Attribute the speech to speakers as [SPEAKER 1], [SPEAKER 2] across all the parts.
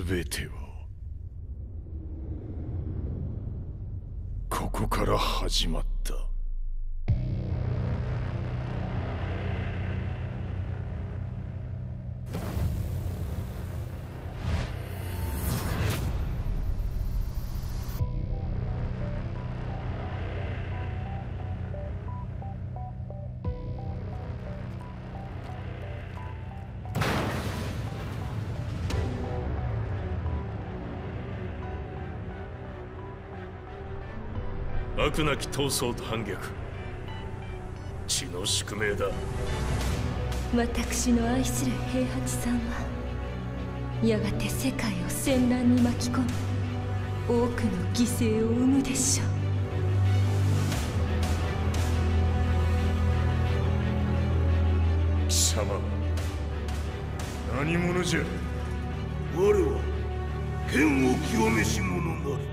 [SPEAKER 1] 全てはここから始まった。
[SPEAKER 2] 悪なき闘争と反逆、血の宿命だ。
[SPEAKER 3] 私の愛する平八さんはやがて世界を戦乱に巻き込み多くの犠牲を生むでしょう。
[SPEAKER 1] 貴様何者じゃ。
[SPEAKER 4] 我は剣を極めし者なり。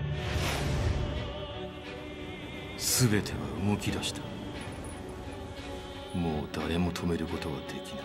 [SPEAKER 5] 全ては動き出した。もう誰も止めることはできない。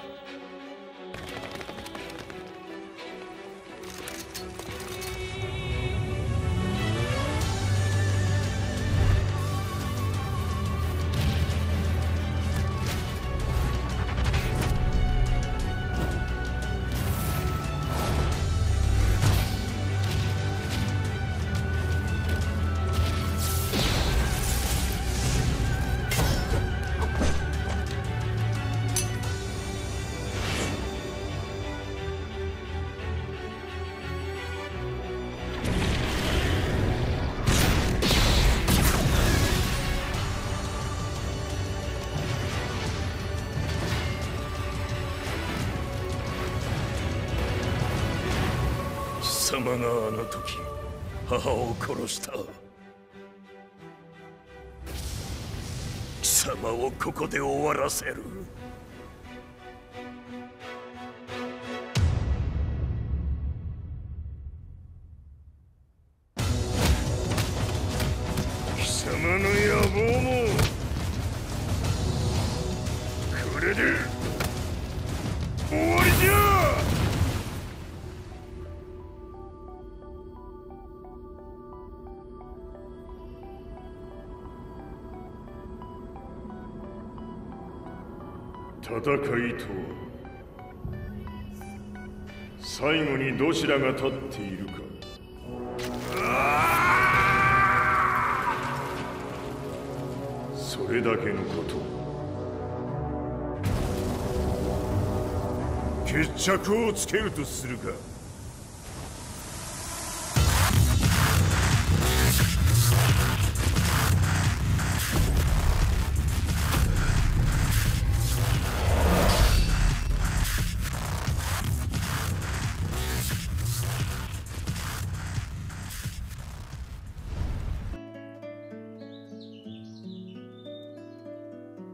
[SPEAKER 2] 貴様があの時母を殺した。貴様をここで終わらせる。
[SPEAKER 1] 貴様の野望もこれで終わりじゃ。戦いとは最後にどちらが立っているか。それだけのこと。決着をつけるとするか。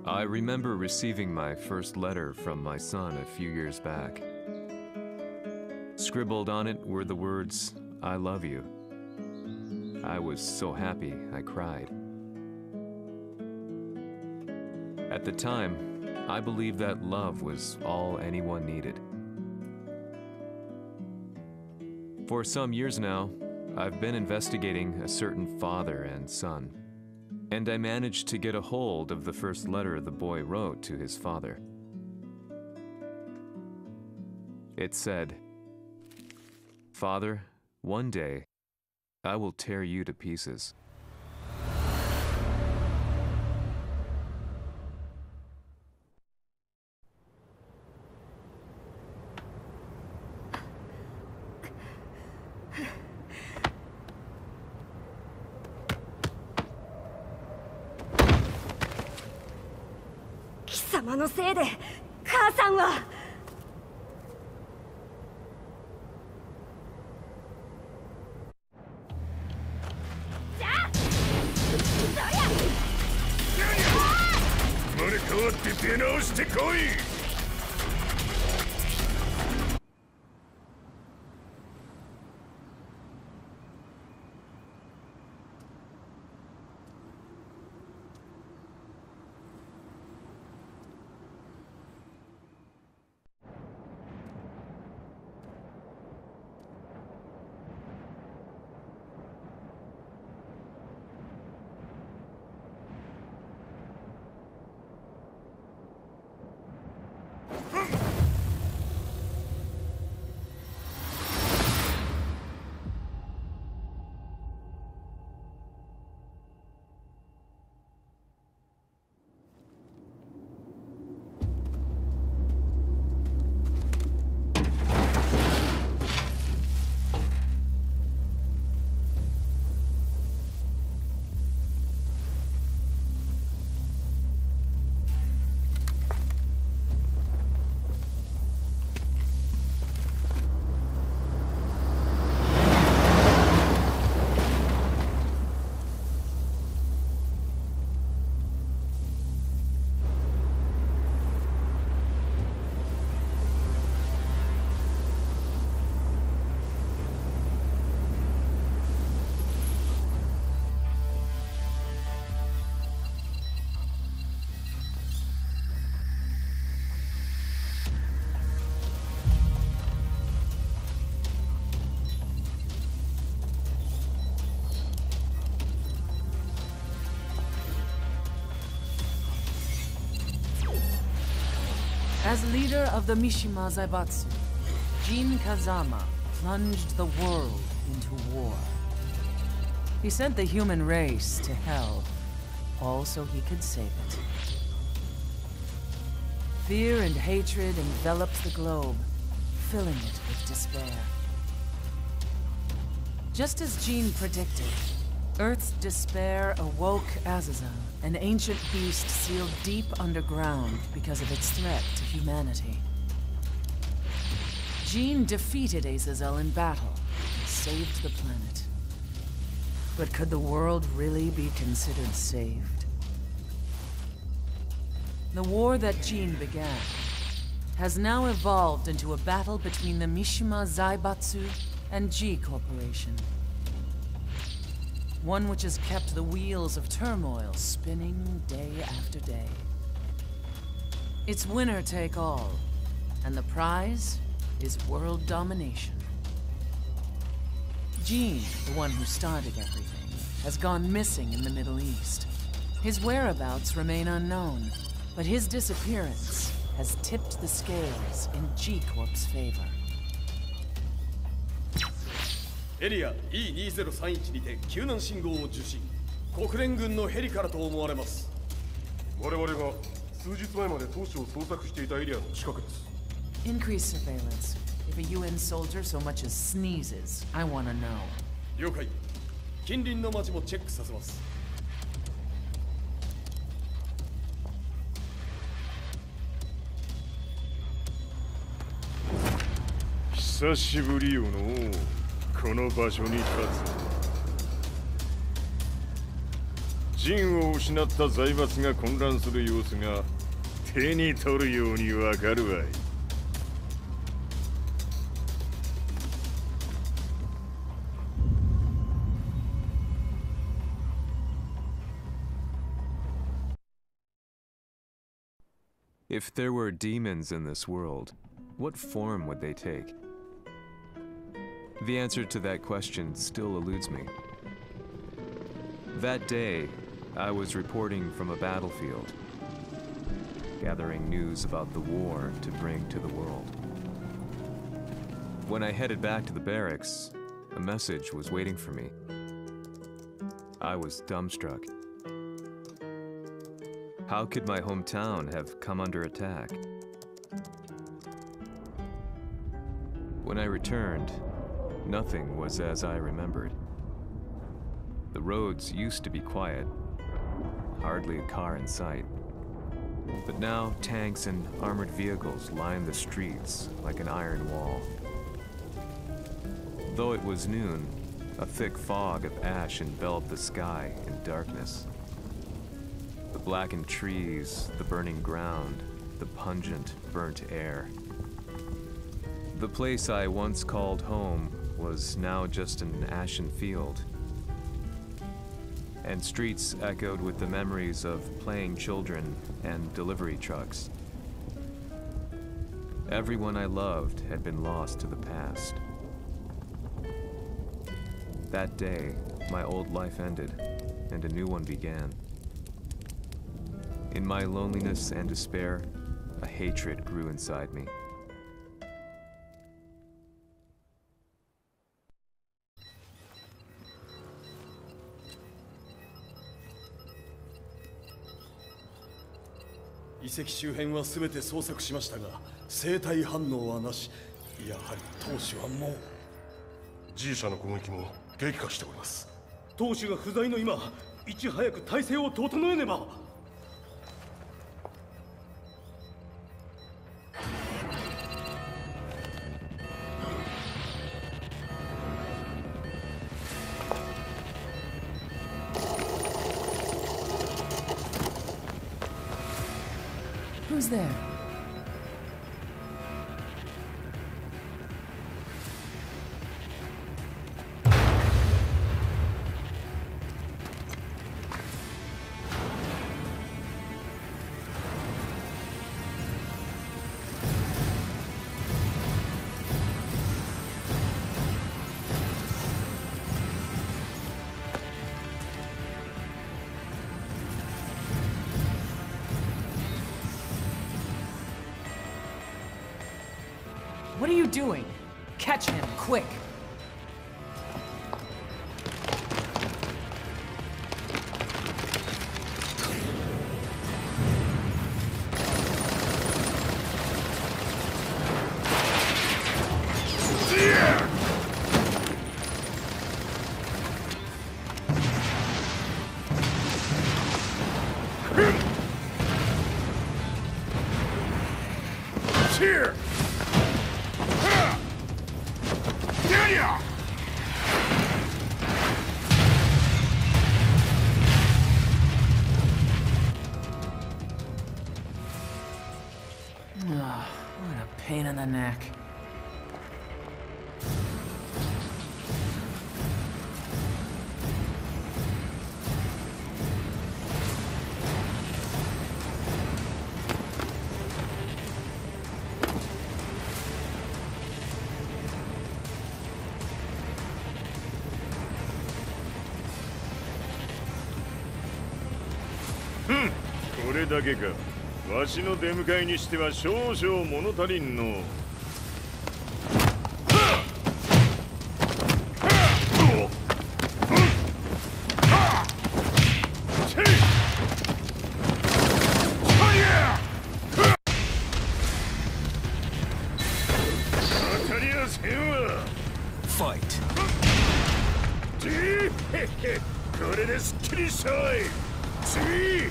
[SPEAKER 6] I remember receiving my first letter from my son a few years back. Scribbled on it were the words, "I love you." I was so happy I cried. At the time, I believed that love was all anyone needed. For some years now, I've been investigating a certain father and son. And I managed to get a hold of the first letter the boy wrote to his father. It said, "Father, one day, I will tear you to pieces."
[SPEAKER 3] 貴様のせいで母さんは。
[SPEAKER 1] 生まれ変わって出直してこい。
[SPEAKER 7] As leader of the Mishima Zaibatsu, Jin Kazama plunged the world into war. He sent the human race to hell, all so he could save it. Fear and hatred enveloped the globe, filling it with despair. Just as Jin predicted, Earth's despair awoke Azazel, an ancient beast sealed deep underground because of its threat to humanity. Jin defeated Azazel in battle and saved the planet. But could the world really be considered saved? The war that Jin began has now evolved into a battle between the Mishima Zaibatsu and G Corporation. One which has kept the wheels of turmoil spinning day after day. It's winner take all, and the prize is world domination. Jin, the one who started everything, has gone missing in the Middle East. His whereabouts remain unknown, but his disappearance has tipped the scales in G Corp's favor.
[SPEAKER 1] エリア E2031 にて救難信号を受信。国連軍のヘリからと思われます。
[SPEAKER 4] 我々が数日前まで当初を捜索していたエリアの近くです。
[SPEAKER 7] Increase surveillance. If a UN soldier so much as sneezes, I want to know.
[SPEAKER 1] 了解。近隣の町もチェックさせます。
[SPEAKER 2] 久しぶりよのう。この場所に立つ。陣を失った財閥が混乱する様子が手に取るようにわかるわい。
[SPEAKER 6] If there were demons in this world, what form would they take? The answer to that question still eludes me. That day, I was reporting from a battlefield, gathering news about the war to bring to the world. When I headed back to the barracks, a message was waiting for me. I was dumbstruck. How could my hometown have come under attack? When I returned, nothing was as I remembered. The roads used to be quiet, hardly a car in sight. But now tanks and armored vehicles line the streets like an iron wall. Though it was noon, a thick fog of ash enveloped the sky in darkness. The blackened trees, the burning ground, the pungent, burnt air. The place I once called home was now just an ashen field. And streets echoed with the memories of playing children and delivery trucks. Everyone I loved had been lost to the past. That day, my old life ended, and a new one began. In my loneliness and despair, a hatred grew inside me.
[SPEAKER 1] 遺跡周辺は全て捜索しましたが、生体反応はなし。やはり当主はもう。
[SPEAKER 4] G 社の攻撃も激化しております。
[SPEAKER 1] 当主が不在の今、いち早く体制を整えねば。
[SPEAKER 7] Who's there? What are you doing? Catch him, quick!
[SPEAKER 2] Here!
[SPEAKER 7] Oh, what a pain in the neck.
[SPEAKER 2] Hmm. これだけか。わしの出迎えにしては少々物足りんの。当たりやせんわ。
[SPEAKER 5] Fight.
[SPEAKER 2] これですっきりしたい。次。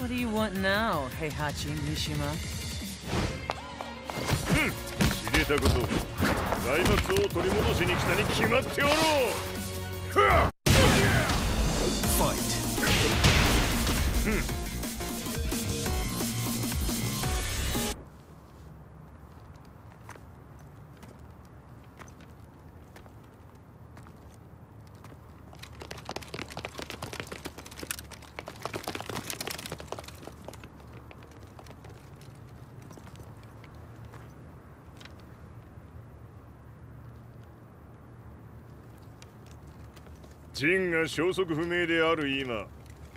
[SPEAKER 7] What do you want now, Heihachi Mishima?
[SPEAKER 2] 知れたこと。財閥を取り戻しに来たに決まっておろう。
[SPEAKER 5] Fight.
[SPEAKER 2] 陣が消息不明である今、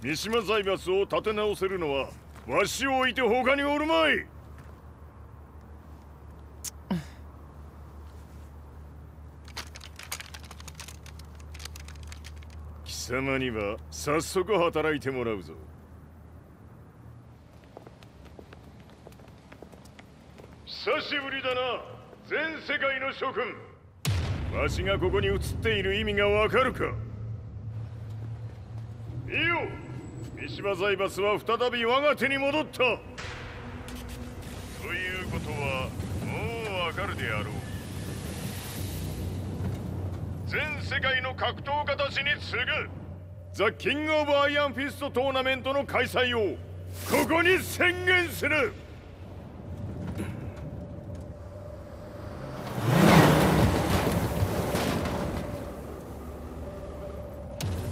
[SPEAKER 2] 三島財閥を立て直せるのはわしを置いて他におるまい。貴様には早速働いてもらうぞ。久しぶりだな、全世界の諸君。わしがここに映っている意味がわかるか。いいよ、三島財閥は再び我が手に戻った。ということはもうわかるであろう。全世界の格闘家たちに次ぐザ・キング・オブ・アイアンフィストトーナメントの開催をここに宣言する。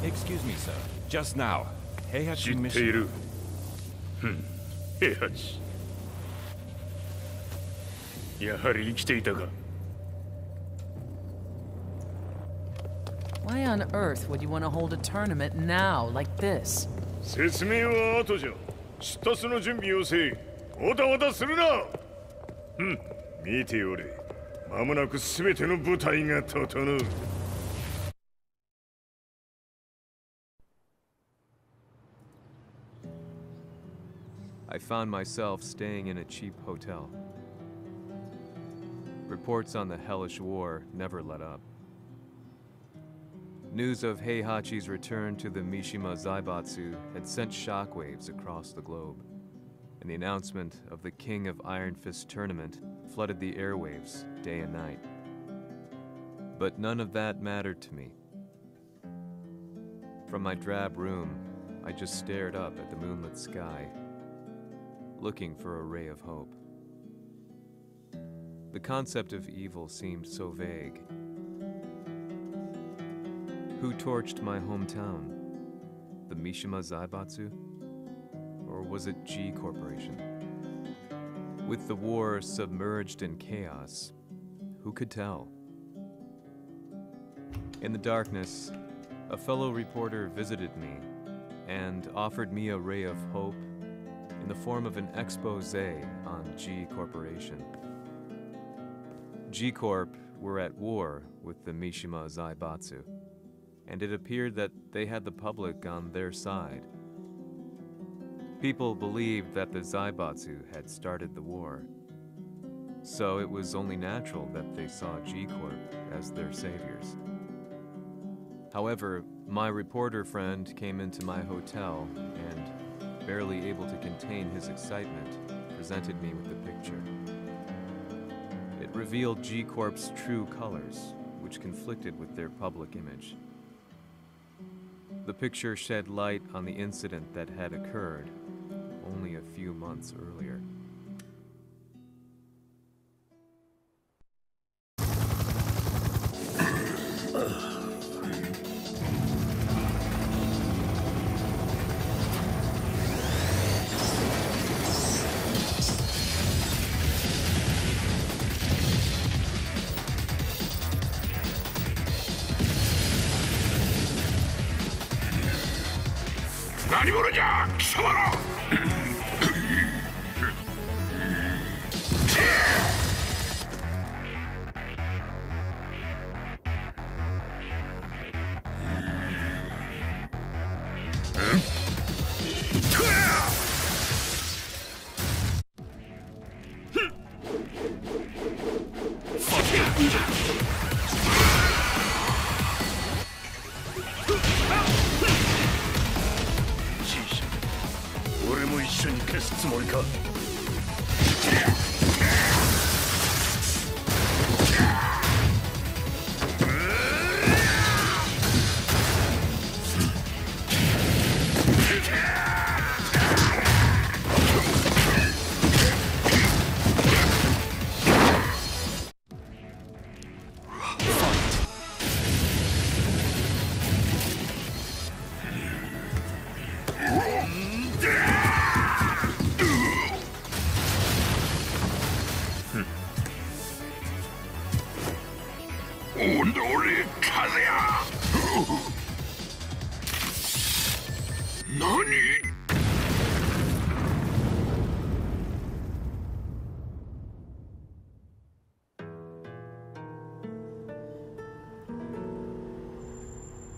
[SPEAKER 8] Excuse me, sir. Just now, Heihachi
[SPEAKER 2] 知ってい
[SPEAKER 8] Mishima.
[SPEAKER 2] る。平八。やはり生きていたか。
[SPEAKER 7] Why on earth would you want to hold a tournament now, like this?
[SPEAKER 2] 説明は後じゃ。出立の準備をせい。おたわたするな。見ておれ。間もなく全ての部隊が整う。
[SPEAKER 6] I found myself staying in a cheap hotel. Reports on the hellish war never let up. News of Heihachi's return to the Mishima Zaibatsu had sent shockwaves across the globe, and the announcement of the King of Iron Fist tournament flooded the airwaves day and night. But none of that mattered to me. From my drab room, I just stared up at the moonlit sky, looking for a ray of hope. The concept of evil seemed so vague. Who torched my hometown? The Mishima Zaibatsu? Or was it G Corporation? With the war submerged in chaos, who could tell? In the darkness, a fellow reporter visited me and offered me a ray of hope in the form of an expose on G Corporation. G Corp were at war with the Mishima Zaibatsu, and it appeared that they had the public on their side. People believed that the Zaibatsu had started the war, so it was only natural that they saw G Corp as their saviors. However, my reporter friend came into my hotel and, barely able to contain his excitement, presented me with the picture. It revealed G Corp's true colors, which conflicted with their public image. The picture shed light on the incident that had occurred only a few months earlier.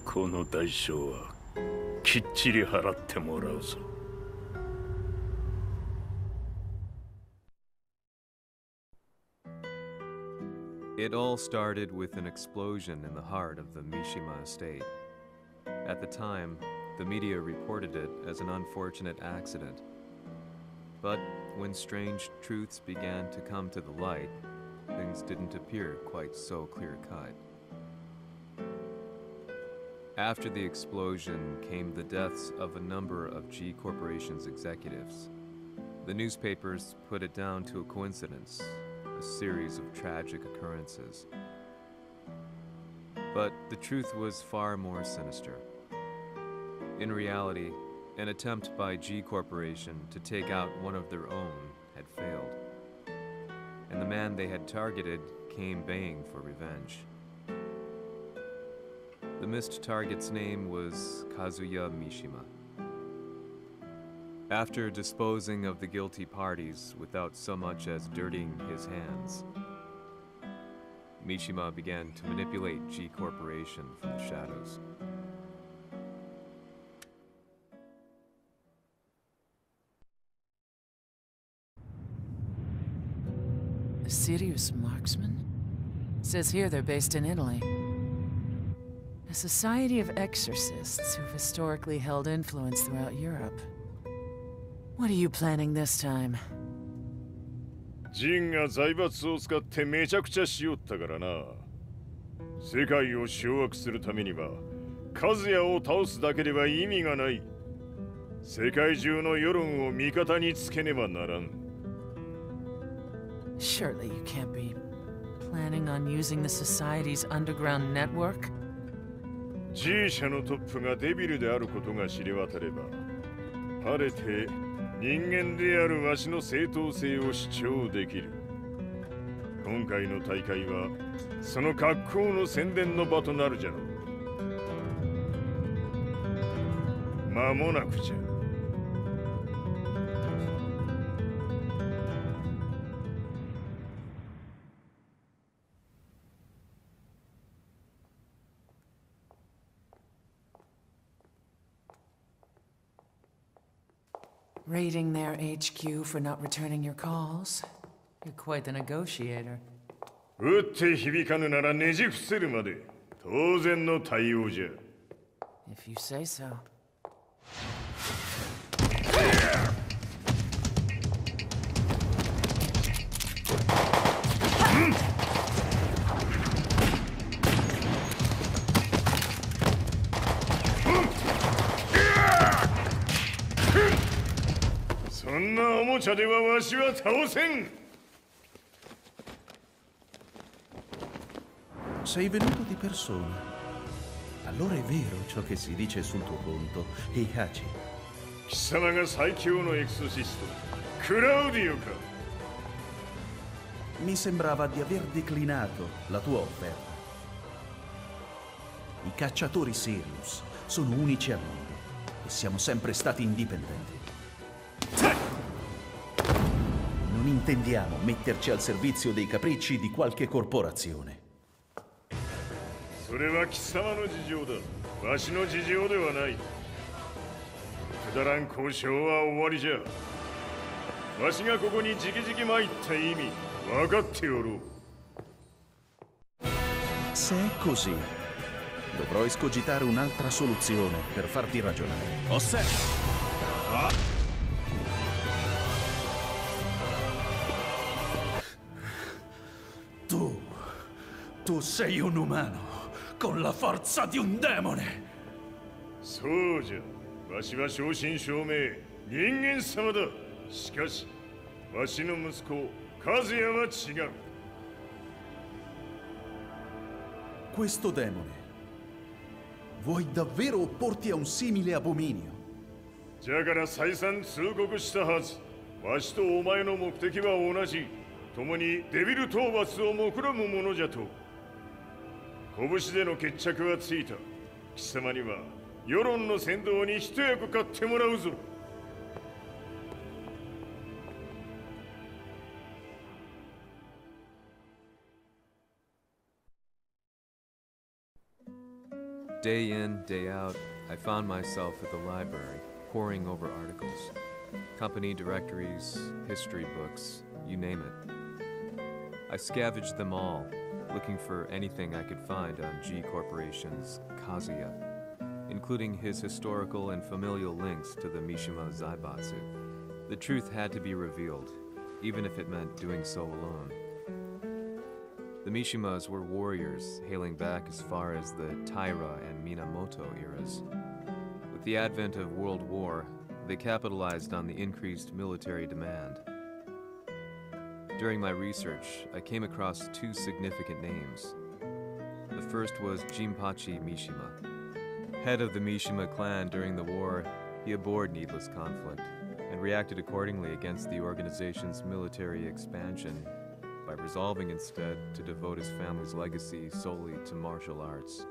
[SPEAKER 4] この代償はきっちり払ってもらうぞ。
[SPEAKER 6] It all started with an explosion in the heart of the Mishima estate. At the time, the media reported it as an unfortunate accident. But when strange truths began to come to the light, things didn't appear quite so clear-cut. After the explosion came the deaths of a number of G Corporation's executives. The newspapers put it down to a coincidence, a series of tragic occurrences. But the truth was far more sinister. In reality, an attempt by G Corporation to take out one of their own had failed, and the man they had targeted came baying for revenge. The missed target's name was Kazuya Mishima. After disposing of the guilty parties without so much as dirtying his hands, Mishima began to manipulate G Corporation from the shadows.
[SPEAKER 7] A serious marksman? Says here they're based in Italy. A society of exorcists who've historically held influence throughout Europe. What are you planning this time?
[SPEAKER 2] ジンが財閥を使ってめちゃくちゃしよったからな。世界を掌握するためには、カズヤを倒すだけでは意味がない。世界中の世論を味方につけねばならん。
[SPEAKER 7] Surely you can't be planning on using the society's underground network?
[SPEAKER 2] G 社のトップがデビルであることが知れ渡れば、晴れて人間であるわしの正当性を主張できる。今回の大会はその格好の宣伝の場となるじゃろう。間もなくじゃ。
[SPEAKER 7] Raiding their HQ for not returning your calls. You're quite the negotiator.
[SPEAKER 2] 打って響かぬならねじ伏せるまで当然の対応じゃ。
[SPEAKER 7] If you say so.
[SPEAKER 2] そんなおもちゃではわしは倒せん。
[SPEAKER 5] Sei venuto di persona. Allora è vero ciò che si dice sul tuo conto, Heihachi.
[SPEAKER 2] 貴様が最強のエクソシスト、クラウディオか。
[SPEAKER 5] Mi sembrava di aver declinato la tua offerta. I cacciatori Sirius sono unici al mondo e siamo sempre stati indipendenti. Non intendiamo metterci al servizio dei capricci di qualche corporazione.
[SPEAKER 2] それは貴様の事情だ。わしの事情ではない。くだらん交渉は終わりじゃ。わしがここに直々参った意味分かっておろう。
[SPEAKER 5] Se è così, dovrò escogitare un'altra soluzione per farti ragionare. Tu sei un umano con la forza di un demone.
[SPEAKER 2] そうじゃ。わしは正真正銘人間様だ。しかしわしの息子和也は違う。
[SPEAKER 5] Questo demone, vuoi davvero opporti a un simile abominio?
[SPEAKER 2] じゃから再三通告したはず。わしとお前の目的は同じ。共にデビル討伐を目論むものじゃと。拳での決着はついた。貴様には世論の先導に一役買ってもらうぞ。
[SPEAKER 6] Day in, day out, I found myself at the library, poring over articles. Company directories, history books, you name it. I scavenged them all, looking for anything I could find on G Corporation's Kazuya, including his historical and familial links to the Mishima Zaibatsu. The truth had to be revealed, even if it meant doing so alone. The Mishimas were warriors hailing back as far as the Taira and Minamoto eras. With the advent of World War, they capitalized on the increased military demand. During my research, I came across two significant names. The first was Jinpachi Mishima. Head of the Mishima clan during the war, he abhorred needless conflict and reacted accordingly against the organization's military expansion by resolving instead to devote his family's legacy solely to martial arts.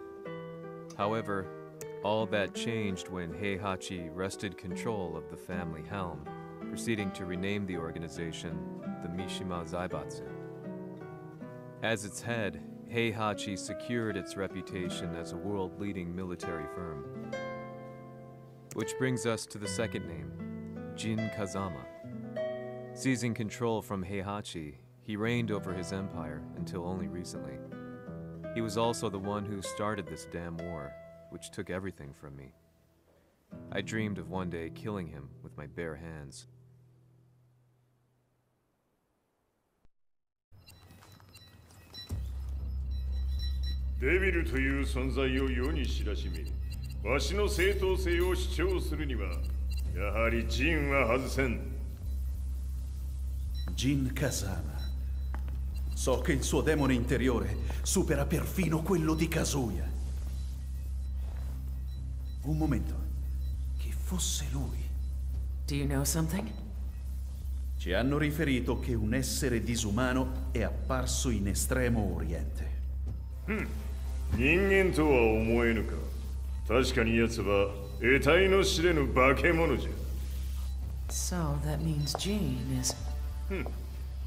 [SPEAKER 6] However, all that changed when Heihachi wrested control of the family helm, proceeding to rename the organization the Mishima Zaibatsu. As its head, Heihachi secured its reputation as a world-leading military firm. Which brings us to the second name, Jin Kazama. Seizing control from Heihachi, he reigned over his empire until only recently. He was also the one who started this damn war, which took everything from me. I dreamed of one day killing him with my bare hands.
[SPEAKER 2] デビルという存在を世に知らしめ、わしの正当性を主張するには、やはりジンは外せん。
[SPEAKER 5] Jin Kazama. So che il suo demone interiore supera perfino quello di Kazuya. Un momento. Che fosse lui.
[SPEAKER 7] Do you know something?
[SPEAKER 5] Ci hanno riferito che un essere disumano è apparso in Estremo Oriente.
[SPEAKER 2] 人間とは思えぬか。確かに奴は得体の知れぬ化け物じゃ。
[SPEAKER 7] So that means Jean is...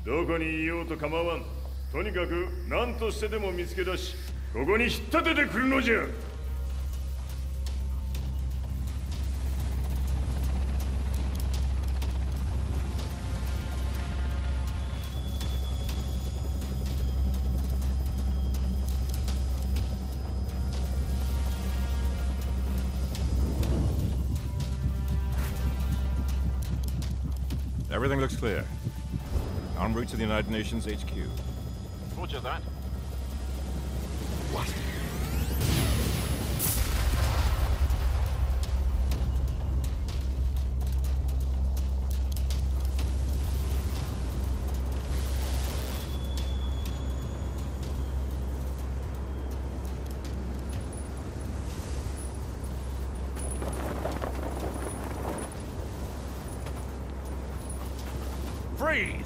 [SPEAKER 2] どこにいようと構わん。とにかく何としてでも見つけ出し、ここに引っ立ててくるのじゃ。
[SPEAKER 8] Everything looks clear. En route to the United Nations HQ.
[SPEAKER 4] Roger that.
[SPEAKER 8] What?
[SPEAKER 4] Freeze!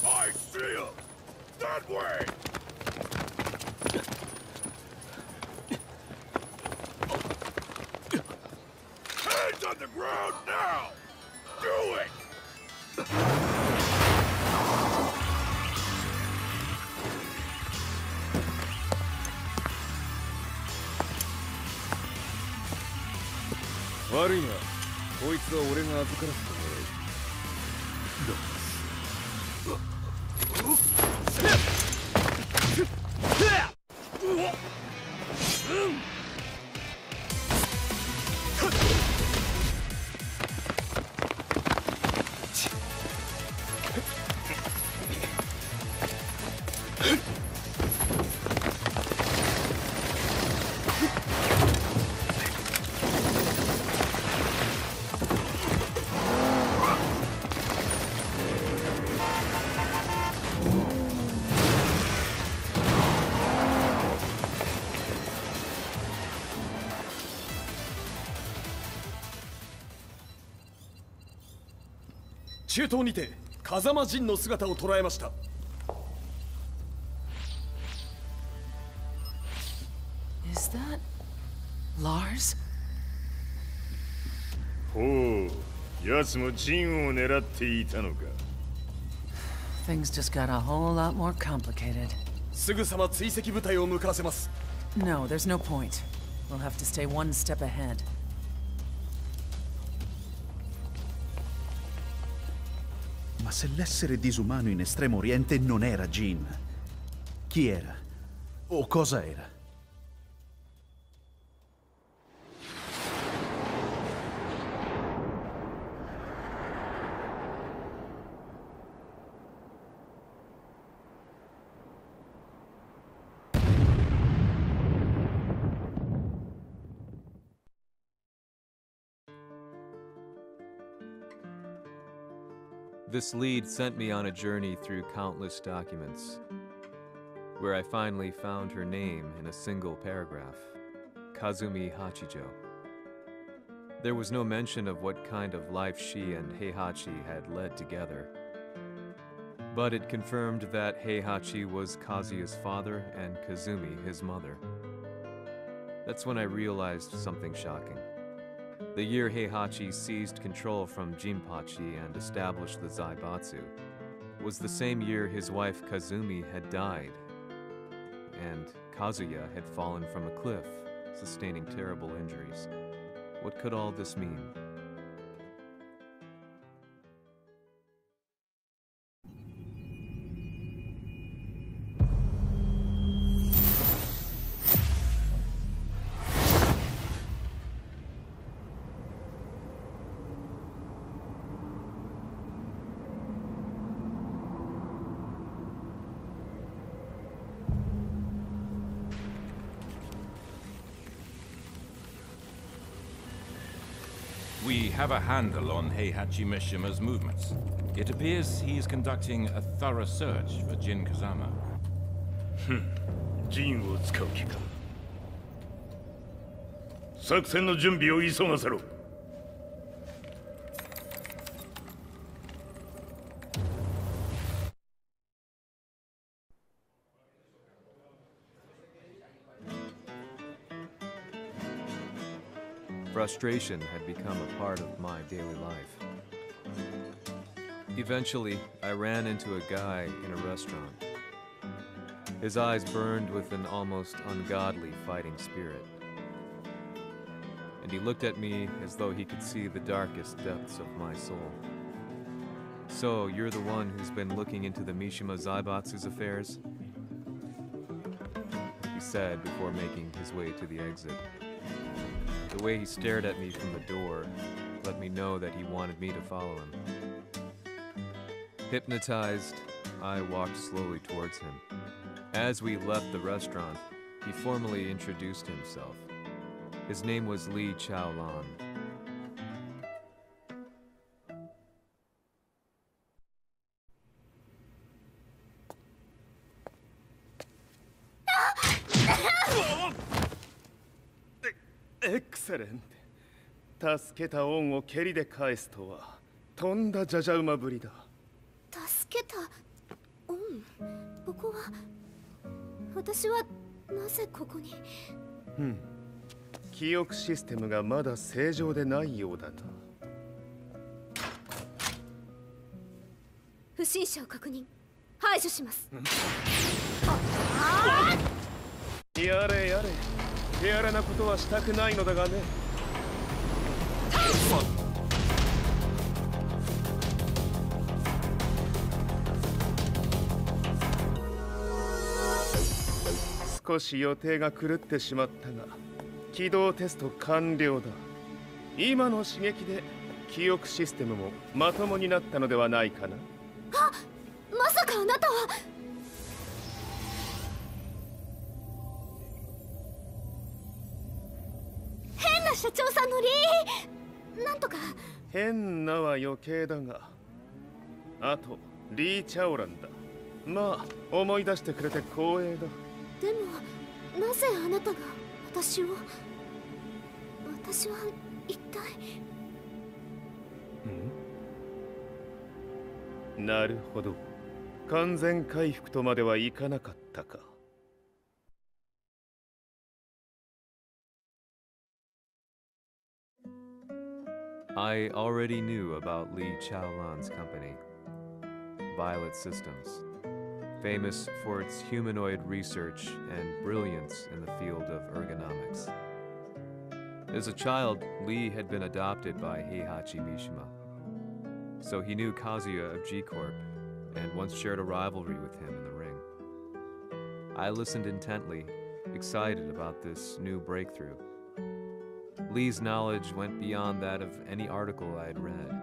[SPEAKER 4] I see him! That way! Hands on the ground now! Do it!
[SPEAKER 1] Worry not. こいつは俺が預からせてもらう。中東にて風間陣の姿を捉えました。
[SPEAKER 7] Is that... Lars?
[SPEAKER 2] ほう、奴も陣を狙っていたのか。
[SPEAKER 7] Things just got a whole lot more complicated.
[SPEAKER 1] すぐさま追跡部隊を向かわせます。
[SPEAKER 7] No, there's no point. We'll have to stay one step ahead.
[SPEAKER 5] Ma se l'essere disumano in Estremo Oriente non era Jean, chi era? O cosa era?
[SPEAKER 6] This lead sent me on a journey through countless documents, where I finally found her name in a single paragraph, Kazumi Hachijo. There was no mention of what kind of life she and Heihachi had led together, but it confirmed that Heihachi was Kazuya's father and Kazumi his mother. That's when I realized something shocking. The year Heihachi seized control from Jinpachi and established the Zaibatsu was the same year his wife Kazumi had died, and Kazuya had fallen from a cliff, sustaining terrible injuries. What could all this mean?
[SPEAKER 8] We have a handle on Heihachi Mishima's movements. It appears he is conducting a thorough search for Jin Kazama.
[SPEAKER 4] ジンを使う気か。作戦の準備を急がせろ。
[SPEAKER 6] Frustration had become a part of my daily life. Eventually, I ran into a guy in a restaurant. His eyes burned with an almost ungodly fighting spirit. And he looked at me as though he could see the darkest depths of my soul. So, you're the one who's been looking into the Mishima Zaibatsu's affairs? He said before making his way to the exit. The way he stared at me from the door let me know that he wanted me to follow him. Hypnotized, I walked slowly towards him. As we left the restaurant, he formally introduced himself. His name was Li Chaolan.
[SPEAKER 9] Excellent. 助けた恩を蹴りで返すとはとんだじゃじゃ馬ぶりだ。
[SPEAKER 10] 助けた恩？ここは私はなぜここに？
[SPEAKER 9] 記憶システムがまだ正常でないようだな。
[SPEAKER 10] 不審者を確認。排除します。
[SPEAKER 9] やれやれ。手荒なことはしたくないのだがね。少し予定が狂ってしまったが、起動テスト完了だ。今の刺激で記憶システムもまともになったのではないかな。
[SPEAKER 10] あ、まさかあなたは。変な社長さんのなんとか。
[SPEAKER 9] 変なは余計だが、あとリー・チャオランだ。まあ思い出してくれて光栄だ。
[SPEAKER 10] でもなぜあなたが私は一体。
[SPEAKER 9] なるほど。完全回復とまではいかなかったか。
[SPEAKER 6] I already knew about Li Chaolan's company, Violet Systems, famous for its humanoid research and brilliance in the field of ergonomics. As a child, Li had been adopted by Heihachi Mishima, so he knew Kazuya of G-Corp and once shared a rivalry with him in the ring. I listened intently, excited about this new breakthrough. Lee's knowledge went beyond that of any article I had read.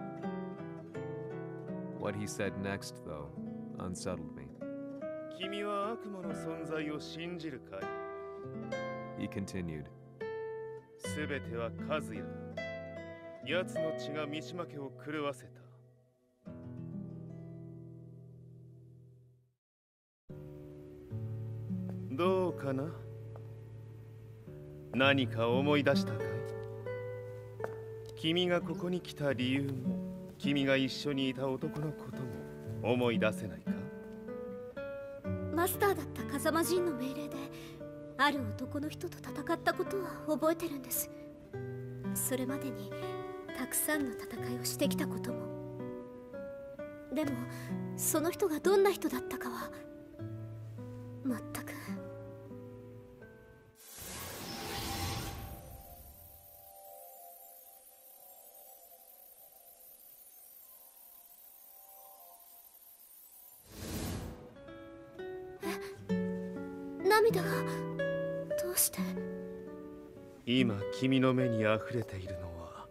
[SPEAKER 6] What he said next, though, unsettled me. He continued.
[SPEAKER 9] すべてはカズヤ。奴の血が三島家を狂わせた。どうかな？何か思い出したかい？君がここに来た理由も、君が一緒にいた男のことも思い出せないか？
[SPEAKER 10] マスターだった風間陣の命令で、ある男の人と戦ったことは覚えてるんです。それまでにたくさんの戦いをしてきたことも。でもその人がどんな人だったかは全く。涙がどうして？
[SPEAKER 9] 今君の目にあふれているのは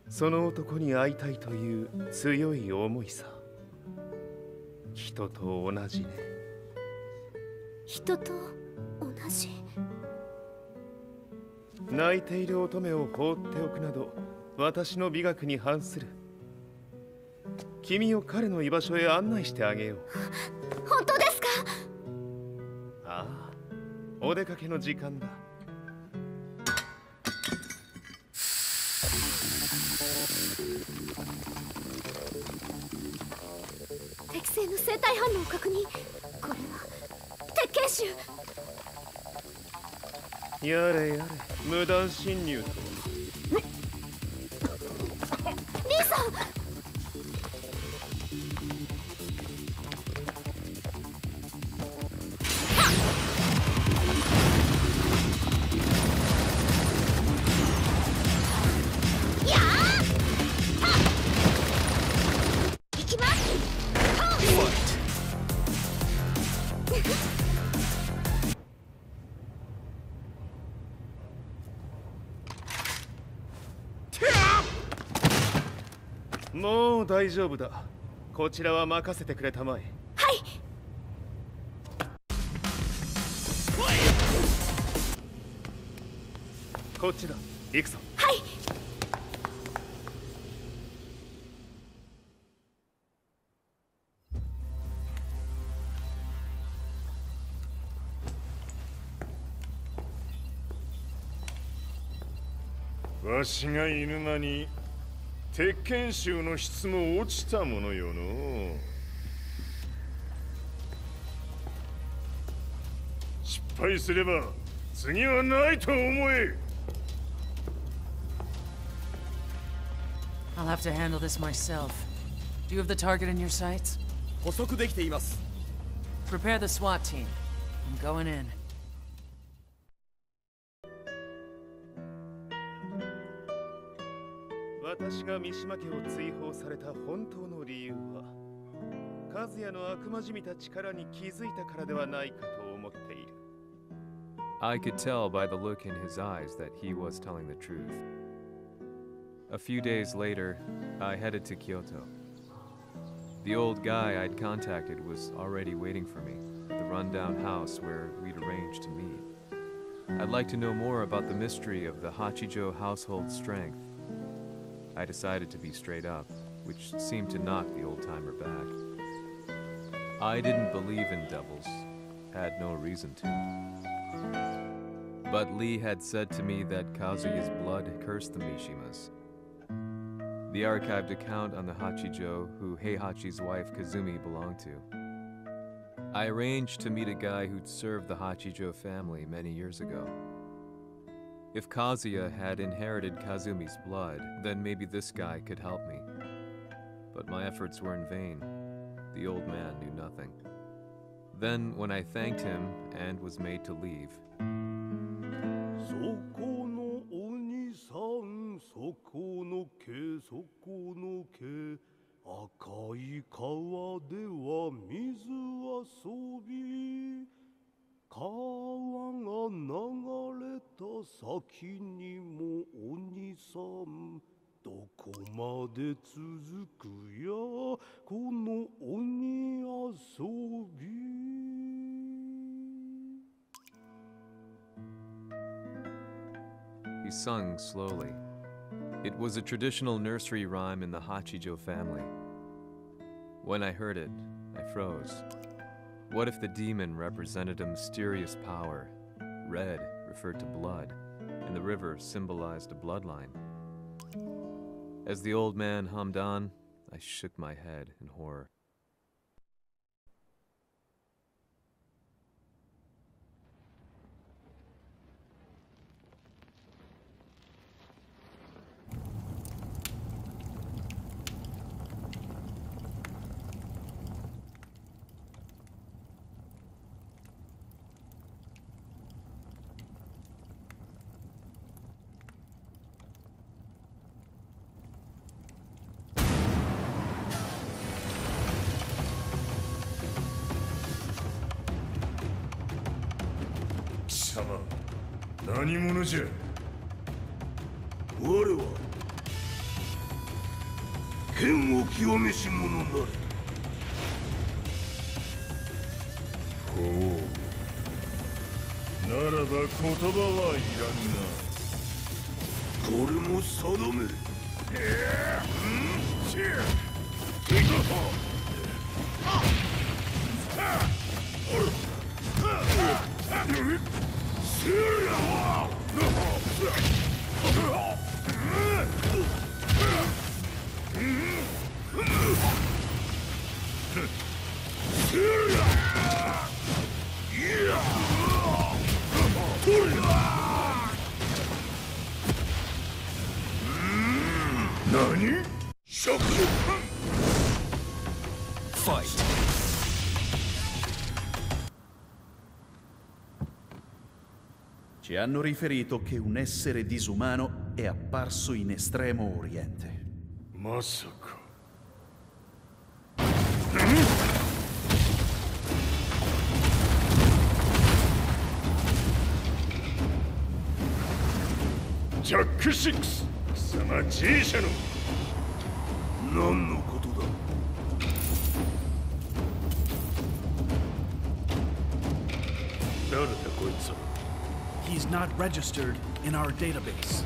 [SPEAKER 9] その男に会いたいという強い思いさ。人と同じね。
[SPEAKER 10] 人と同じ。
[SPEAKER 9] 泣いている乙女を放っておくなど私の美学に反する。君を彼の居場所へ案内してあげよう。
[SPEAKER 10] 本当ですか？
[SPEAKER 9] ああ、お出かけの時間だ。
[SPEAKER 10] 適正の生体反応を確認。これは鉄拳臭。
[SPEAKER 9] やれやれ、無断侵入と。
[SPEAKER 10] リーさん。
[SPEAKER 9] もう大丈夫だ。こちらは任せてくれたまえ。
[SPEAKER 10] はい。
[SPEAKER 9] こっちだ。行くぞ。
[SPEAKER 10] はい。
[SPEAKER 2] わしがいる間に鉄拳衆の質も落ちたものよの。失敗すれば次はないと思え。
[SPEAKER 7] I'll have to handle this myself. Do you have the target in your sights?
[SPEAKER 1] 捕捉できています。
[SPEAKER 7] Prepare the SWAT team. I'm going in.
[SPEAKER 9] 私が三島家を追放された本当の理由は、和也の悪魔じみた力に気づいたからではないかと思っている。
[SPEAKER 6] I could tell by the look in his eyes that he was telling the truth. A few days later, I headed to Kyoto. The old guy I'd contacted was already waiting for me at the rundown house where we'd arranged to meet. I'd like to know more about the mystery of the Hachijo household strength. I decided to be straight up, which seemed to knock the old-timer back. I didn't believe in devils, had no reason to. But Lee had said to me that Kazuya's blood cursed the Mishimas. The archived account on the Hachijo who Heihachi's wife Kazumi belonged to. I arranged to meet a guy who'd served the Hachijo family many years ago. If Kazuya had inherited Kazumi's blood, then maybe this guy could help me. But my efforts were in vain. The old man knew nothing. Then, when I thanked him and was made to leave, he sung slowly. It was a traditional nursery rhyme in the Hachijo family. When I heard it, I froze. What if the demon represented a mysterious power? Red referred to blood, and the river symbolized a bloodline. As the old man hummed on, I shook my head in horror.
[SPEAKER 2] Sama, 何者じゃ。
[SPEAKER 11] 我は剣を清めし者なり。
[SPEAKER 2] ほう。ならば言葉はいらんな。
[SPEAKER 11] これも定め。何？食！
[SPEAKER 5] Fight! Ci hanno riferito che un essere disumano è apparso in Estremo Oriente.
[SPEAKER 2] Masaka. Jack 6貴様 G 社の
[SPEAKER 11] 何のことだ？
[SPEAKER 2] 誰だこいつは。
[SPEAKER 12] He's not registered in our database.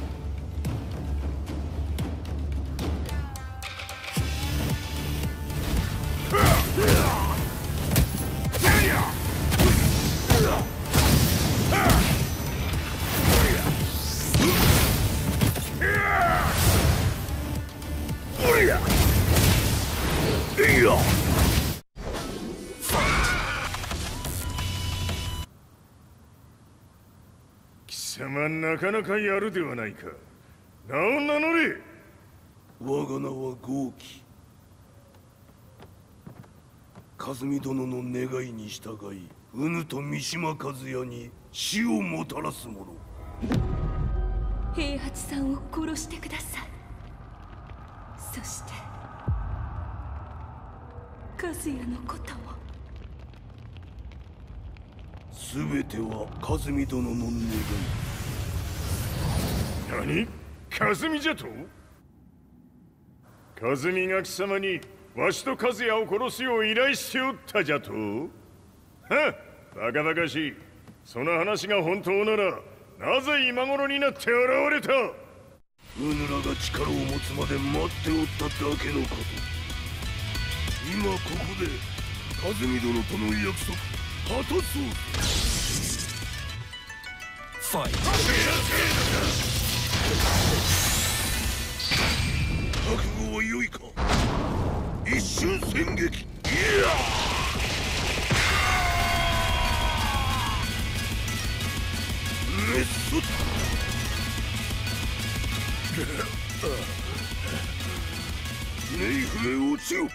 [SPEAKER 2] Fight! 貴様なかなかやるではないか。名を名乗れ。
[SPEAKER 11] 我が名は豪輝。和美殿の願いに従い、うぬと三島和也に死をもたらす者。
[SPEAKER 3] 平八さんを殺してください。そして和也のことも。
[SPEAKER 11] すべては和美殿の願い。
[SPEAKER 2] 何？和美じゃと？和美が貴様にわしと和也を殺すよう依頼しておったじゃと？はっ、バカバカしい。その話が本当ならなぜ今頃になって現れた？
[SPEAKER 11] うぬらが力を持つまで待っておっただけのこと。今ここで和美殿との約束果たそう。
[SPEAKER 5] Fight!
[SPEAKER 11] 覚悟は良いか？一瞬戦撃。メッソ。ネイフへ落ちろ。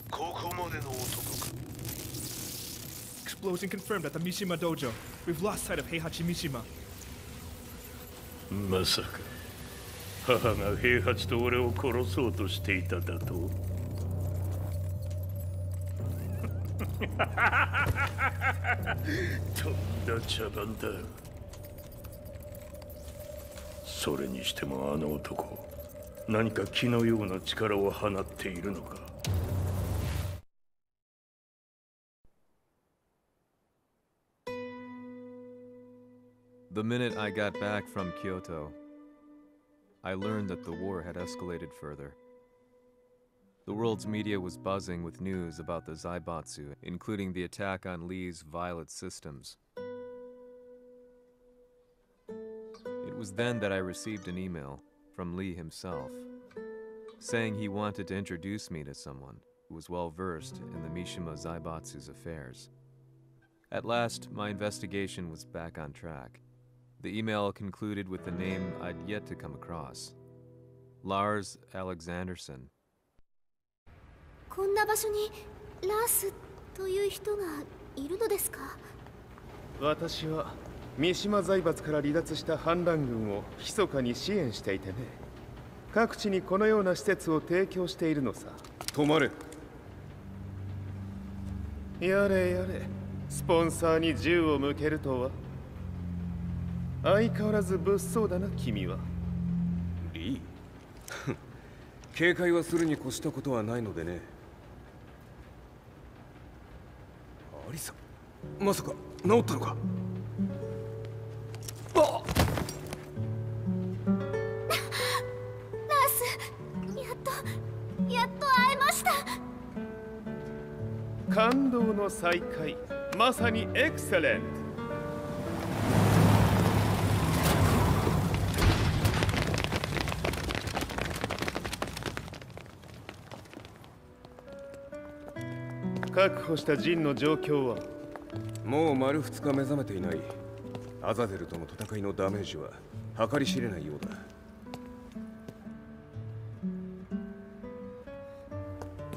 [SPEAKER 11] ここまでの男か。
[SPEAKER 12] Explosion confirmed at the Mishima dojo. We've lost sight of Heihachi Mishima.
[SPEAKER 4] まさか母が平八と俺を殺そうとしていただと？とんだ茶番だ。それにしてもあの男、何か気のような力を放っているのか。
[SPEAKER 6] The minute I got back from Kyoto, I learned that the war had escalated further. The world's media was buzzing with news about the Zaibatsu, including the attack on Lee's Violet systems. It was then that I received an email from Lee himself, saying he wanted to introduce me to someone who was well versed in the Mishima Zaibatsu's affairs. At last, my investigation was back on track. The email concluded with the name I'd yet to come across, Lars Alexanderson.
[SPEAKER 10] こんな場所にラースという人がいるのですか？
[SPEAKER 9] 私は三島財閥から離脱した反乱軍を密かに支援していてね。各地にこのような施設を提供しているのさ。
[SPEAKER 1] 止まれ。
[SPEAKER 9] やれやれ、スポンサーに銃を向けるとは。相変わらず物騒だな、君は。
[SPEAKER 1] リー警戒はするに越したことはないのでね。
[SPEAKER 11] アリサ、まさか治ったのか？あっ！
[SPEAKER 10] ナース、やっと会えました。
[SPEAKER 9] 感動の再会、まさにエクセレント。確保したジンの状況は？
[SPEAKER 11] もう丸2日目覚めていない。アザゼルとの戦いのダメージは計り知れないようだ。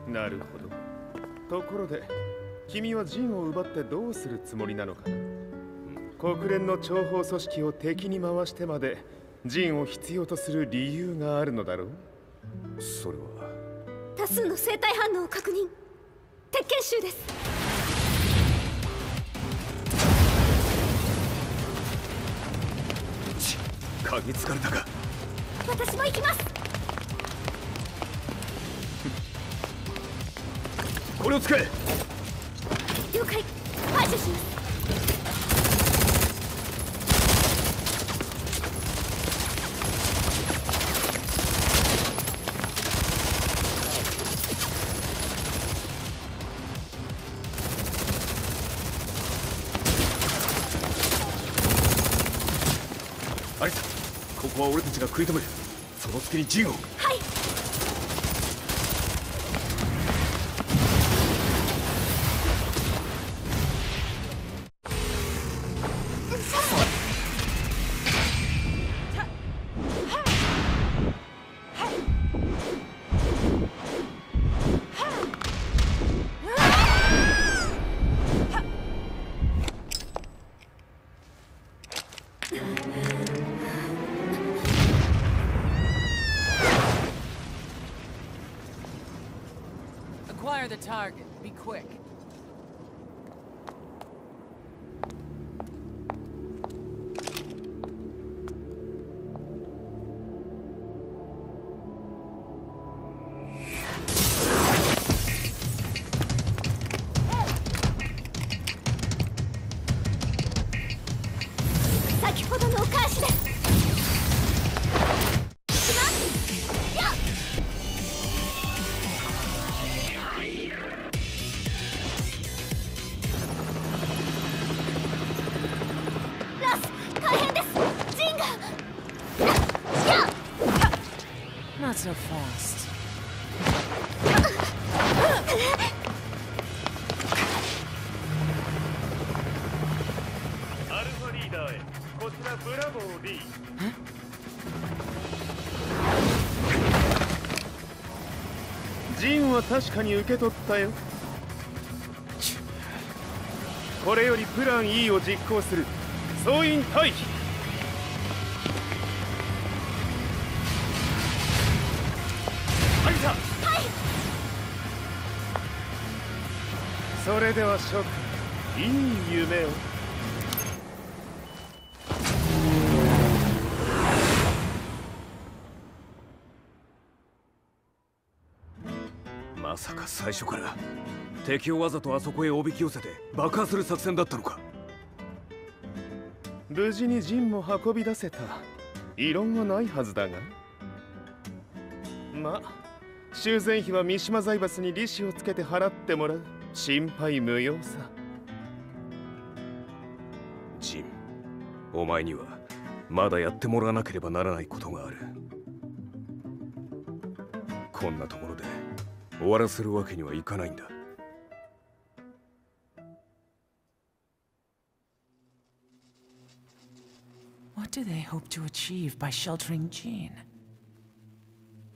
[SPEAKER 9] なるほど。ところで君はジンを奪ってどうするつもりなのかな？国連の諜報組織を敵に回してまでジンを必要とする理由があるのだろう？
[SPEAKER 11] それは
[SPEAKER 10] 多数の生体反応を確認。鉄拳衆です。
[SPEAKER 11] 嗅ぎつかれたか？
[SPEAKER 10] 私も行きます。
[SPEAKER 11] これを使え。
[SPEAKER 10] 了解。排除します。
[SPEAKER 11] アリサ、ここは俺たちが食い止める。その隙にジンを。
[SPEAKER 10] はい。
[SPEAKER 7] Acquire the target. Be quick. Not so fast.
[SPEAKER 9] アルファリーダーへ。こちらブラボー D。ジンは確かに受け取ったよ。これよりプラン E を実行する。総員退避。それでは諸君、いい夢を。
[SPEAKER 11] まさか最初から敵をわざとあそこへおびき寄せて爆破する作戦だったのか？
[SPEAKER 9] 無事にジンも運び出せた。異論はないはずだが。まあ、修繕費は三島財閥に利子をつけて払ってもらう。心配無用さ。
[SPEAKER 11] ジン、お前にはまだやってもらわなければならないことがある。こんなところで終わらせるわけにはいかないんだ。
[SPEAKER 7] What do they hope to achieve by sheltering Jean?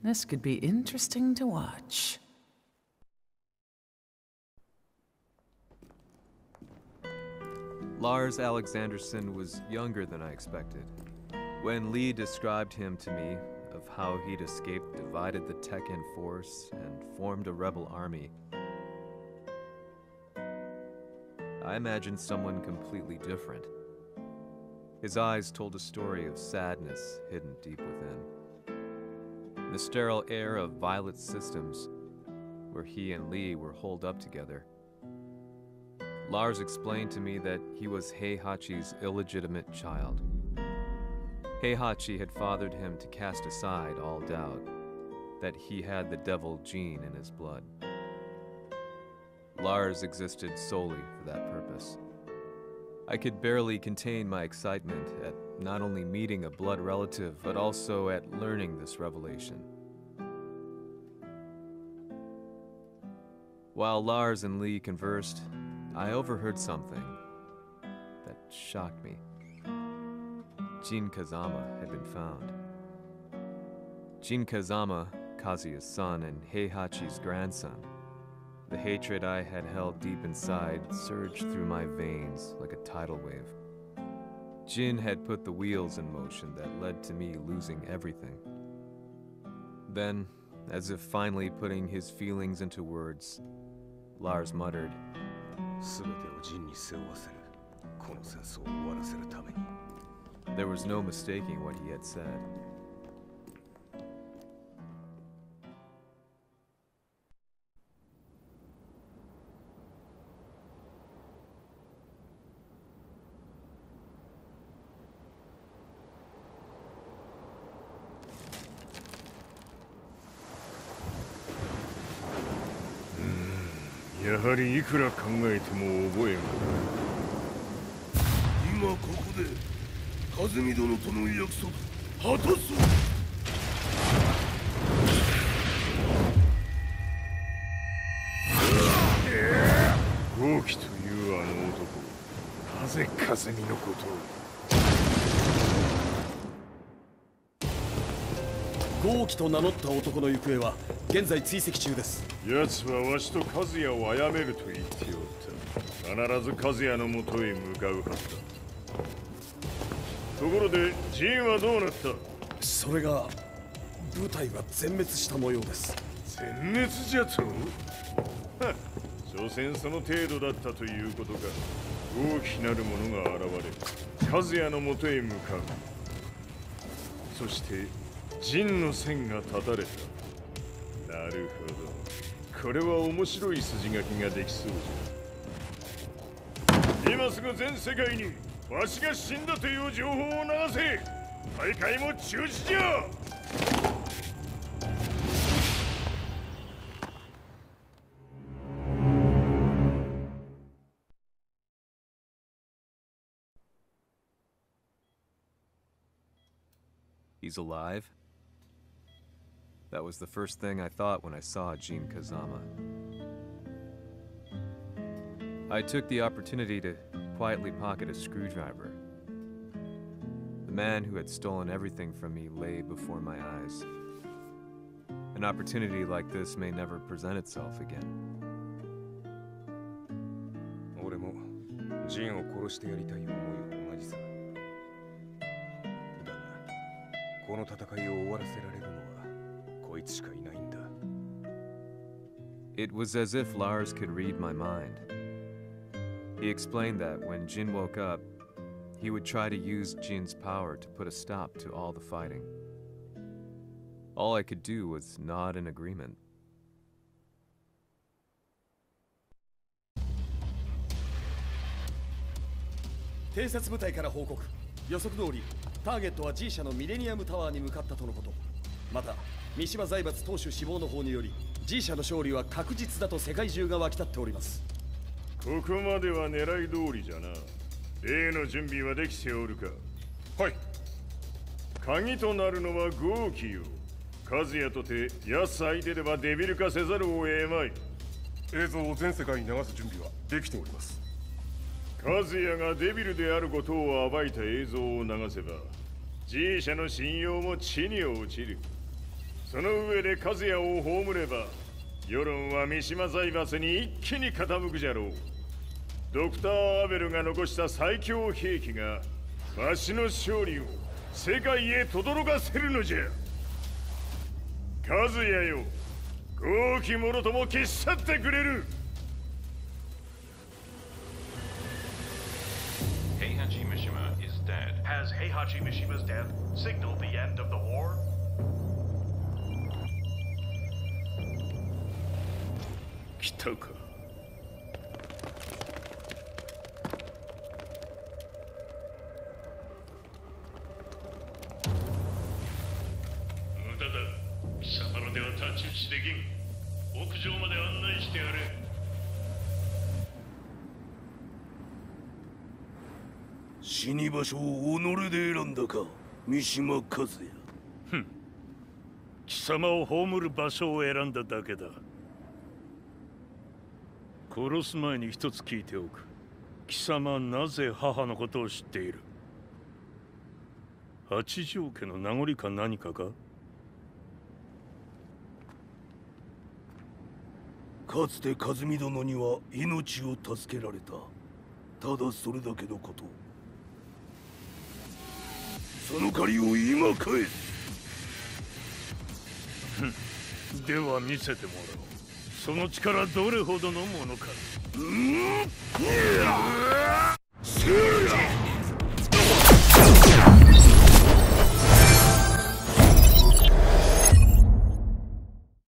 [SPEAKER 7] This could be interesting to watch.
[SPEAKER 6] Lars Alexanderson was younger than I expected. When Lee described him to me, of how he'd escaped, divided the TEKKEN force, and formed a rebel army, I imagined someone completely different. His eyes told a story of sadness hidden deep within. The sterile air of Violet's systems, where he and Lee were holed up together, Lars explained to me that he was Heihachi's illegitimate child. Heihachi had fathered him to cast aside all doubt that he had the devil gene in his blood. Lars existed solely for that purpose. I could barely contain my excitement at not only meeting a blood relative, but also at learning this revelation. While Lars and Lee conversed, I overheard something that shocked me. Jin Kazama had been found. Jin Kazama, Kazuya's son and Heihachi's grandson. The hatred I had held deep inside surged through my veins like a tidal wave. Jin had put the wheels in motion that led to me losing everything. Then, as if finally putting his feelings into words, Lars muttered, There was no mistaking what he had said.
[SPEAKER 2] やはりいくら考えても覚えがない。
[SPEAKER 11] 今ここで和美殿との約束果たそう。
[SPEAKER 2] 豪輝というあの男、なぜ和美のことを。
[SPEAKER 1] 豪輝と名乗った男の行方は現在追跡中です。
[SPEAKER 2] 奴はわしと和也を殺めると言っておった。必ず和也のもとへ向かうはずだ。ところでジンはどうなった？
[SPEAKER 1] それが部隊は全滅した模様です。
[SPEAKER 2] 全滅じゃと？所詮その程度だったということか。大きなるものが現れ和也のもとへ向かう。そして陣の線が断たれた。なるほど。これは面白い筋書きができそうじゃ。今すぐ全世界にわしが死んだという情報を流せ。大会も中止じゃ。
[SPEAKER 6] He's alive? That was the first thing I thought when I saw Jin Kazama. I took the opportunity to quietly pocket a screwdriver. The man who had stolen everything from me lay before my eyes. An opportunity like this may never present itself again.
[SPEAKER 9] 俺もジンを殺してやりたい思いは同じさ。だが、この戦いを終わらせられるのはこいつしかいないんだ。
[SPEAKER 6] It was as if Lars could read my mind. He explained that when Jin woke up, he would try to use Jin's power to put a stop to all the fighting. All I could do was nod in agreement.
[SPEAKER 1] 偵察部隊から報告。予測通り、ターゲットは G 社のミレニアムタワーに向かったとのこと。また、三島財閥当主死亡の方により、G 社の勝利は確実だと世界中が沸き立っております。
[SPEAKER 2] ここまでは狙い通りじゃな。例の準備はできておるか？
[SPEAKER 9] はい。
[SPEAKER 2] 鍵となるのは豪輝よ。和也とて奴相手ではデビル化せざるを得まい。
[SPEAKER 9] 映像を全世界に流す準備はできております。
[SPEAKER 2] 和也がデビルであることを暴いた映像を流せば G 社の信用も地に落ちる。その上で和也を葬れば世論は三島財閥に一気に傾くじゃろう。ドクター・アベルが残した最強兵器がわしの勝利を世界へ轟かせるのじゃ。和也よ、豪輝者とも消し去ってくれる。
[SPEAKER 13] Heihachi Mishima is dead. Has Heihachi Mishima's death signaled the end of the war?
[SPEAKER 4] 来たか。
[SPEAKER 11] 貴様らでは太刀打ちできん。屋上まで案内してやれ。死に場所を己で選んだか、三島和也。
[SPEAKER 4] ふん。貴様を葬る場所を選んだだけだ。殺す前に一つ聞いておく。貴様はなぜ母のことを知っている？八条家の名残か何かか？
[SPEAKER 11] かつて和美殿には命を助けられた。ただそれだけのこと。その借りを今返す。
[SPEAKER 4] では見せてもらおう。その力どれほどのものか。
[SPEAKER 11] せや